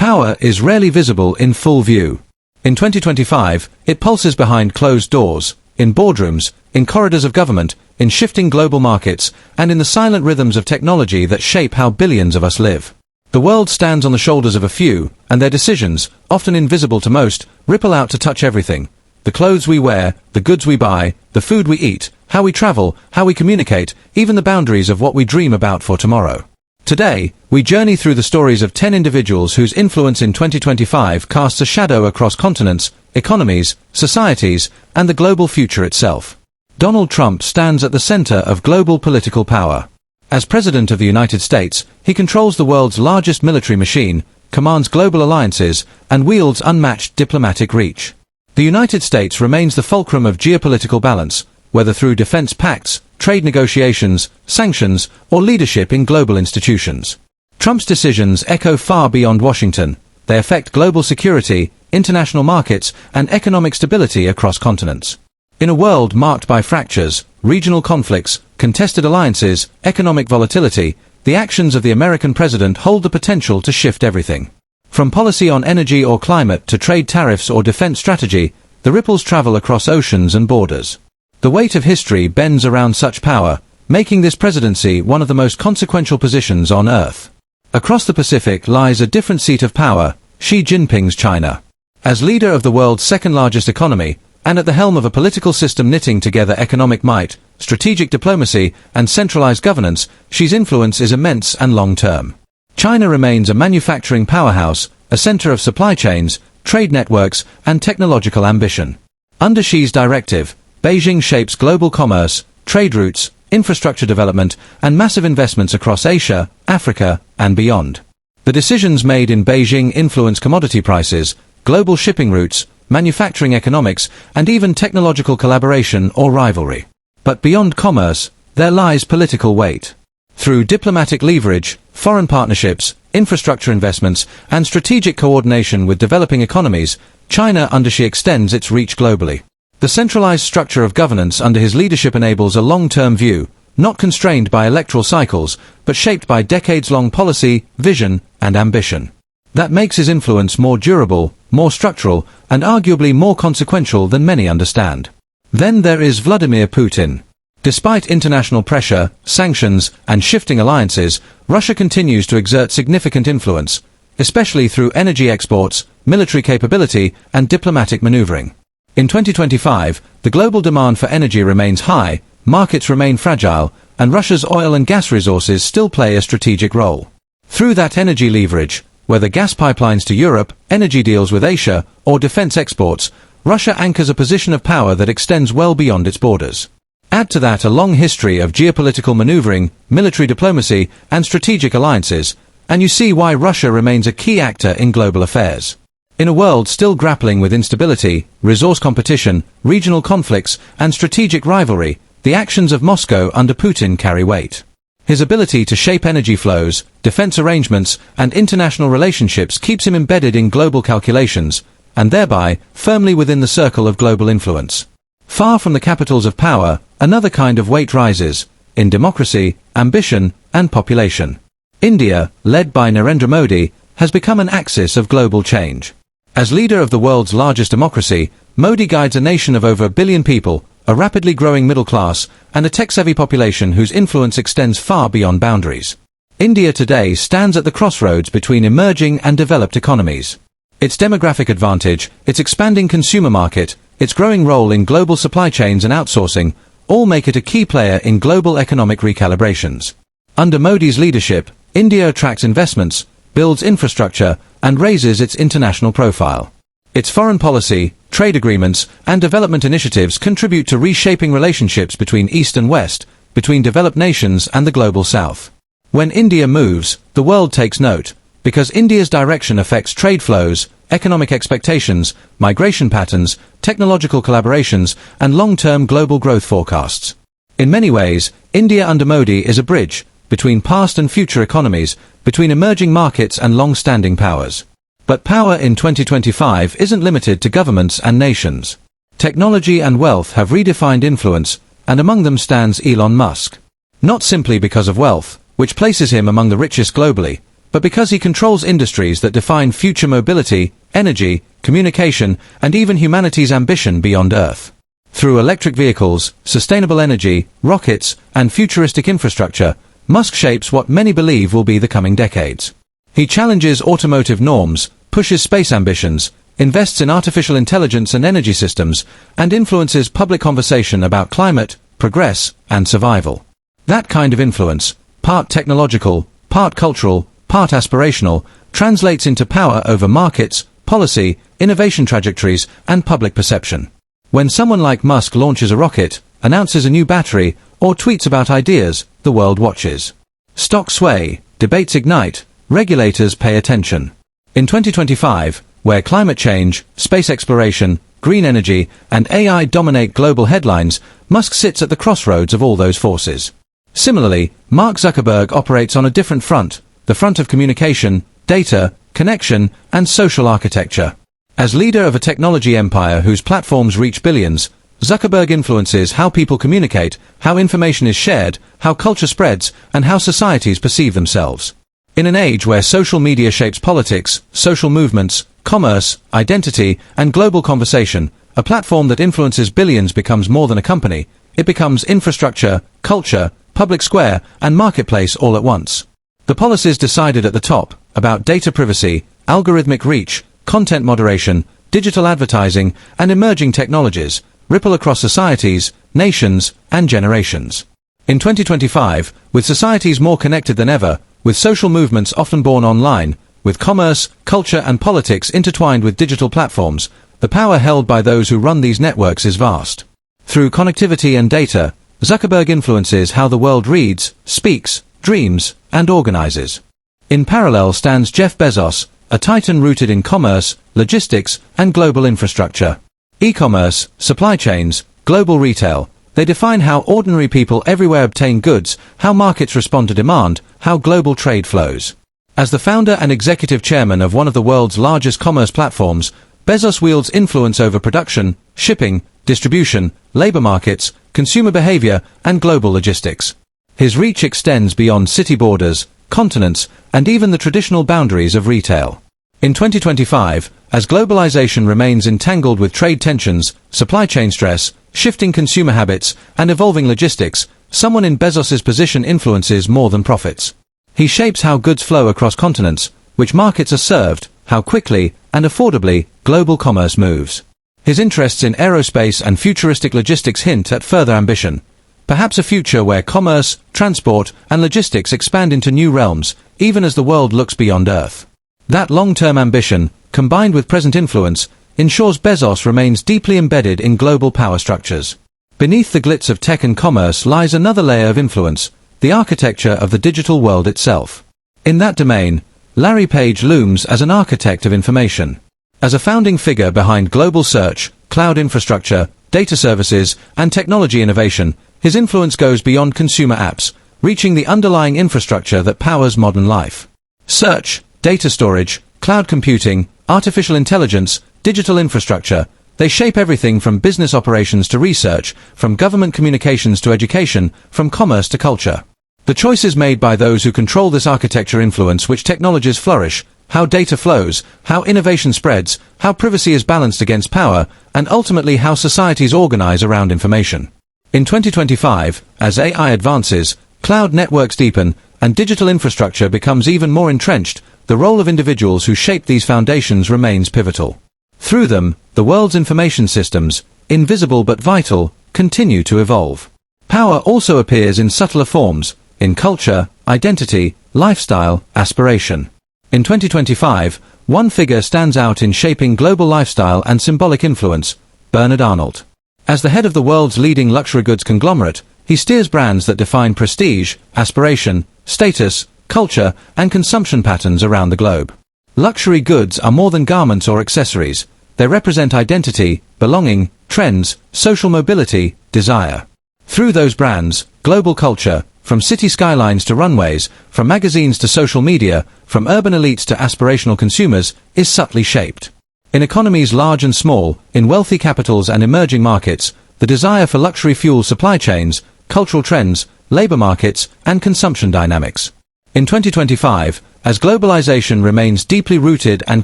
power is rarely visible in full view. In 2025, it pulses behind closed doors, in boardrooms, in corridors of government, in shifting global markets, and in the silent rhythms of technology that shape how billions of us live. The world stands on the shoulders of a few, and their decisions, often invisible to most, ripple out to touch everything. The clothes we wear, the goods we buy, the food we eat, how we travel, how we communicate, even the boundaries of what we dream about for tomorrow. Today, we journey through the stories of 10 individuals whose influence in 2025 casts a shadow across continents, economies, societies, and the global future itself. Donald Trump stands at the center of global political power. As President of the United States, he controls the world's largest military machine, commands global alliances, and wields unmatched diplomatic reach. The United States remains the fulcrum of geopolitical balance, whether through defense pacts, trade negotiations, sanctions, or leadership in global institutions. Trump's decisions echo far beyond Washington. They affect global security, international markets, and economic stability across continents. In a world marked by fractures, regional conflicts, contested alliances, economic volatility, the actions of the American president hold the potential to shift everything. From policy on energy or climate to trade tariffs or defense strategy, the ripples travel across oceans and borders. The weight of history bends around such power, making this presidency one of the most consequential positions on Earth. Across the Pacific lies a different seat of power, Xi Jinping's China. As leader of the world's second-largest economy, and at the helm of a political system knitting together economic might, strategic diplomacy, and centralized governance, Xi's influence is immense and long-term. China remains a manufacturing powerhouse, a center of supply chains, trade networks, and technological ambition. Under Xi's directive, Beijing shapes global commerce, trade routes, infrastructure development, and massive investments across Asia, Africa, and beyond. The decisions made in Beijing influence commodity prices, global shipping routes, manufacturing economics, and even technological collaboration or rivalry. But beyond commerce, there lies political weight. Through diplomatic leverage, foreign partnerships, infrastructure investments, and strategic coordination with developing economies, China under Xi extends its reach globally. The centralized structure of governance under his leadership enables a long-term view, not constrained by electoral cycles, but shaped by decades-long policy, vision, and ambition. That makes his influence more durable, more structural, and arguably more consequential than many understand. Then there is Vladimir Putin. Despite international pressure, sanctions, and shifting alliances, Russia continues to exert significant influence, especially through energy exports, military capability, and diplomatic maneuvering. In 2025, the global demand for energy remains high, markets remain fragile, and Russia's oil and gas resources still play a strategic role. Through that energy leverage, whether gas pipelines to Europe, energy deals with Asia, or defense exports, Russia anchors a position of power that extends well beyond its borders. Add to that a long history of geopolitical maneuvering, military diplomacy, and strategic alliances, and you see why Russia remains a key actor in global affairs. In a world still grappling with instability, resource competition, regional conflicts, and strategic rivalry, the actions of Moscow under Putin carry weight. His ability to shape energy flows, defense arrangements, and international relationships keeps him embedded in global calculations, and thereby firmly within the circle of global influence. Far from the capitals of power, another kind of weight rises, in democracy, ambition, and population. India, led by Narendra Modi, has become an axis of global change. As leader of the world's largest democracy, Modi guides a nation of over 1 billion people, a rapidly growing middle class, and a tech-savvy population whose influence extends far beyond boundaries. India today stands at the crossroads between emerging and developed economies. Its demographic advantage, its expanding consumer market, its growing role in global supply chains and outsourcing, all make it a key player in global economic recalibrations. Under Modi's leadership, India attracts investments, builds infrastructure, and raises its international profile. Its foreign policy, trade agreements, and development initiatives contribute to reshaping relationships between East and West, between developed nations and the global South. When India moves, the world takes note, because India's direction affects trade flows, economic expectations, migration patterns, technological collaborations, and long-term global growth forecasts. In many ways, India under Modi is a bridge between past and future economies, between emerging markets and long-standing powers. But power in 2025 isn't limited to governments and nations. Technology and wealth have redefined influence, and among them stands Elon Musk. Not simply because of wealth, which places him among the richest globally, but because he controls industries that define future mobility, energy, communication, and even humanity's ambition beyond Earth. Through electric vehicles, sustainable energy, rockets, and futuristic infrastructure, Musk shapes what many believe will be the coming decades. He challenges automotive norms, pushes space ambitions, invests in artificial intelligence and energy systems, and influences public conversation about climate, progress, and survival. That kind of influence, part technological, part cultural, part aspirational, translates into power over markets, policy, innovation trajectories, and public perception. When someone like Musk launches a rocket, announces a new battery, or tweets about ideas, the world watches. Stocks sway, debates ignite, regulators pay attention. In 2025, where climate change, space exploration, green energy, and AI dominate global headlines, Musk sits at the crossroads of all those forces. Similarly, Mark Zuckerberg operates on a different front, the front of communication, data, connection, and social architecture. As leader of a technology empire whose platforms reach billions, Zuckerberg influences how people communicate, how information is shared, how culture spreads, and how societies perceive themselves. In an age where social media shapes politics, social movements, commerce, identity, and global conversation, a platform that influences billions becomes more than a company. It becomes infrastructure, culture, public square, and marketplace all at once. The policies decided at the top, about data privacy, algorithmic reach, content moderation, digital advertising, and emerging technologies, ripple across societies, nations, and generations. In 2025, with societies more connected than ever, with social movements often born online, with commerce, culture, and politics intertwined with digital platforms, the power held by those who run these networks is vast. Through connectivity and data, Zuckerberg influences how the world reads, speaks, dreams, and organizes. In parallel stands Jeff Bezos, a titan rooted in commerce, logistics, and global infrastructure. E-commerce, supply chains, global retail, they define how ordinary people everywhere obtain goods, how markets respond to demand, how global trade flows. As the founder and executive chairman of one of the world's largest commerce platforms, Bezos wields influence over production, shipping, distribution, labor markets, consumer behavior, and global logistics. His reach extends beyond city borders, continents, and even the traditional boundaries of retail. In 2025, as globalization remains entangled with trade tensions, supply chain stress, shifting consumer habits, and evolving logistics, someone in Bezos's position influences more than profits. He shapes how goods flow across continents, which markets are served, how quickly and affordably global commerce moves. His interests in aerospace and futuristic logistics hint at further ambition. Perhaps a future where commerce, transport, and logistics expand into new realms, even as the world looks beyond Earth. That long-term ambition, combined with present influence, ensures Bezos remains deeply embedded in global power structures. Beneath the glitz of tech and commerce lies another layer of influence, the architecture of the digital world itself. In that domain, Larry Page looms as an architect of information. As a founding figure behind global search, cloud infrastructure, data services, and technology innovation, his influence goes beyond consumer apps, reaching the underlying infrastructure that powers modern life. Search, data storage, cloud computing, artificial intelligence, digital infrastructure, they shape everything from business operations to research, from government communications to education, from commerce to culture. The choices made by those who control this architecture influence which technologies flourish, how data flows, how innovation spreads, how privacy is balanced against power, and ultimately how societies organize around information. In 2025, as AI advances, cloud networks deepen, and digital infrastructure becomes even more entrenched, the role of individuals who shape these foundations remains pivotal. Through them, the world's information systems, invisible but vital, continue to evolve. Power also appears in subtler forms, in culture, identity, lifestyle, aspiration. In 2025, one figure stands out in shaping global lifestyle and symbolic influence, Bernard Arnault. As the head of the world's leading luxury goods conglomerate, he steers brands that define prestige, aspiration, status, culture, and consumption patterns around the globe. Luxury goods are more than garments or accessories. They represent identity, belonging, trends, social mobility, desire. Through those brands, global culture, from city skylines to runways, from magazines to social media, from urban elites to aspirational consumers, is subtly shaped. In economies large and small, in wealthy capitals and emerging markets, the desire for luxury fuels supply chains, cultural trends, labor markets, and consumption dynamics. In 2025, as globalization remains deeply rooted and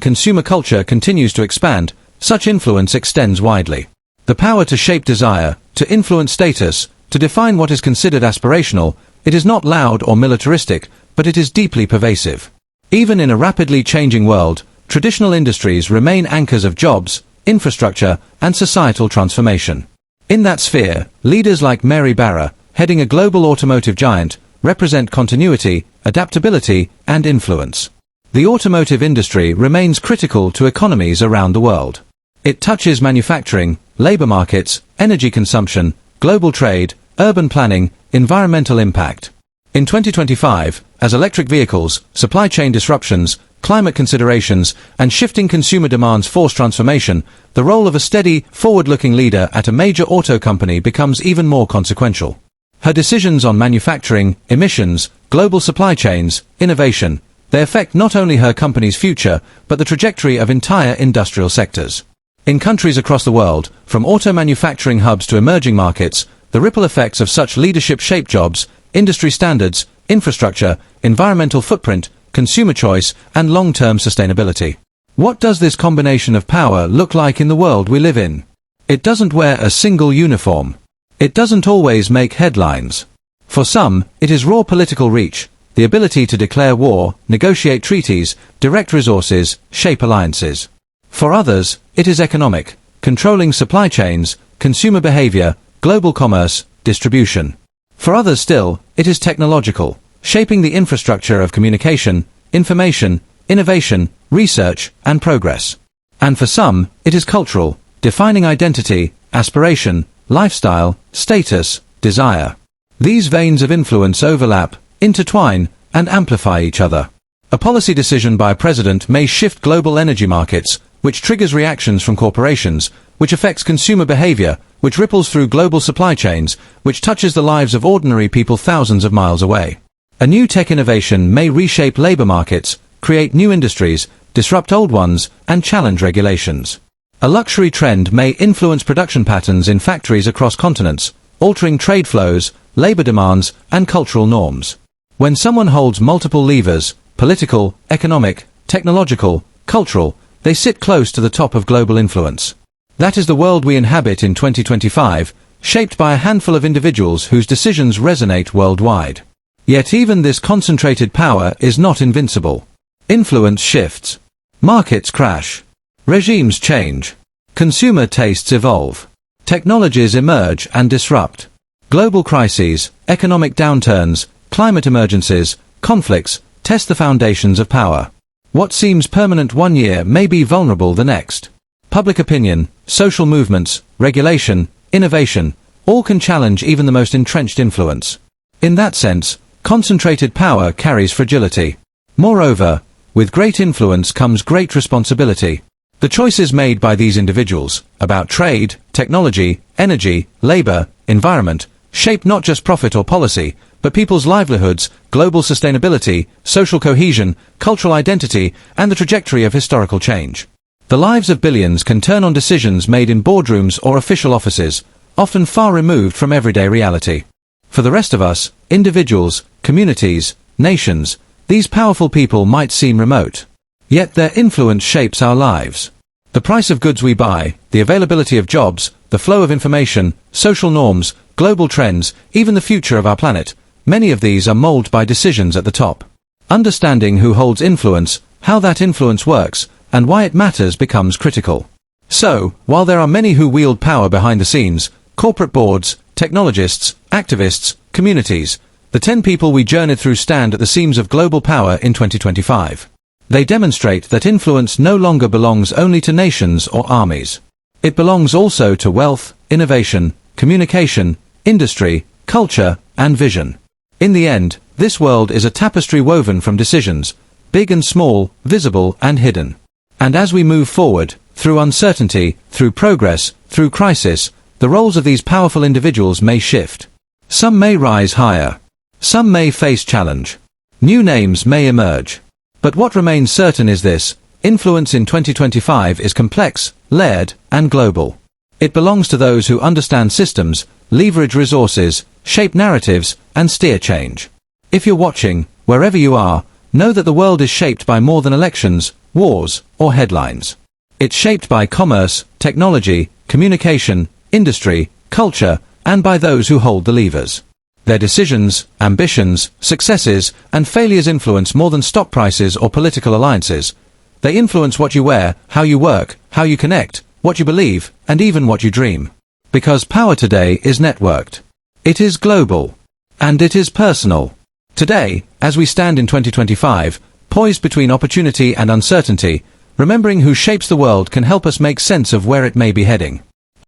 consumer culture continues to expand, such influence extends widely. The power to shape desire, to influence status, to define what is considered aspirational, it is not loud or militaristic, but it is deeply pervasive. Even in a rapidly changing world, traditional industries remain anchors of jobs, infrastructure, and societal transformation. In that sphere, leaders like Mary Barra, heading a global automotive giant, represent continuity, adaptability, and influence. The automotive industry remains critical to economies around the world. It touches manufacturing, labor markets, energy consumption, global trade, urban planning, environmental impact. In 2025, as electric vehicles, supply chain disruptions, climate considerations, and shifting consumer demands force transformation, the role of a steady, forward-looking leader at a major auto company becomes even more consequential. Her decisions on manufacturing, emissions, global supply chains, innovation, they affect not only her company's future, but the trajectory of entire industrial sectors. In countries across the world, from auto manufacturing hubs to emerging markets, the ripple effects of such leadership shape jobs, industry standards, infrastructure, environmental footprint, consumer choice, and long-term sustainability. What does this combination of power look like in the world we live in? It doesn't wear a single uniform. It doesn't always make headlines. For some, it is raw political reach, the ability to declare war, negotiate treaties, direct resources, shape alliances. For others, it is economic, controlling supply chains, consumer behavior, global commerce, distribution. For others still, it is technological, shaping the infrastructure of communication, information, innovation, research, and progress. And for some, it is cultural, defining identity, aspiration, lifestyle, status, desire. These veins of influence overlap, intertwine, and amplify each other. A policy decision by a president may shift global energy markets, which triggers reactions from corporations, which affects consumer behavior, which ripples through global supply chains, which touches the lives of ordinary people thousands of miles away. A new tech innovation may reshape labor markets, create new industries, disrupt old ones, and challenge regulations. A luxury trend may influence production patterns in factories across continents, altering trade flows, labor demands, and cultural norms. When someone holds multiple levers, political, economic, technological, cultural, they sit close to the top of global influence. That is the world we inhabit in 2025, shaped by a handful of individuals whose decisions resonate worldwide. Yet even this concentrated power is not invincible. Influence shifts. Markets crash. Regimes change. Consumer tastes evolve. Technologies emerge and disrupt. Global crises, economic downturns, climate emergencies, conflicts, test the foundations of power. What seems permanent one year may be vulnerable the next. Public opinion, social movements, regulation, innovation, all can challenge even the most entrenched influence. In that sense, concentrated power carries fragility. Moreover, with great influence comes great responsibility. The choices made by these individuals, about trade, technology, energy, labor, environment, shape not just profit or policy, but people's livelihoods, global sustainability, social cohesion, cultural identity, and the trajectory of historical change. The lives of billions can turn on decisions made in boardrooms or official offices, often far removed from everyday reality. For the rest of us, individuals, communities, nations, these powerful people might seem remote. Yet their influence shapes our lives. The price of goods we buy, the availability of jobs, the flow of information, social norms, global trends, even the future of our planet, many of these are molded by decisions at the top. Understanding who holds influence, how that influence works, and why it matters becomes critical. So, while there are many who wield power behind the scenes, corporate boards, technologists, activists, communities, the 10 people we journeyed through stand at the seams of global power in 2025. They demonstrate that influence no longer belongs only to nations or armies. It belongs also to wealth, innovation, communication, industry, culture, and vision. In the end, this world is a tapestry woven from decisions, big and small, visible and hidden. And as we move forward, through uncertainty, through progress, through crisis, the roles of these powerful individuals may shift. Some may rise higher. Some may face challenge. New names may emerge. But what remains certain is this: influence in 2025 is complex, layered, and global. It belongs to those who understand systems, leverage resources, shape narratives, and steer change. If you're watching, wherever you are, know that the world is shaped by more than elections, wars, or headlines. It's shaped by commerce, technology, communication, industry, culture, and by those who hold the levers. Their decisions, ambitions, successes, and failures influence more than stock prices or political alliances. They influence what you wear, how you work, how you connect, what you believe, and even what you dream. Because power today is networked. It is global. And it is personal. Today, as we stand in 2025, poised between opportunity and uncertainty, remembering who shapes the world can help us make sense of where it may be heading.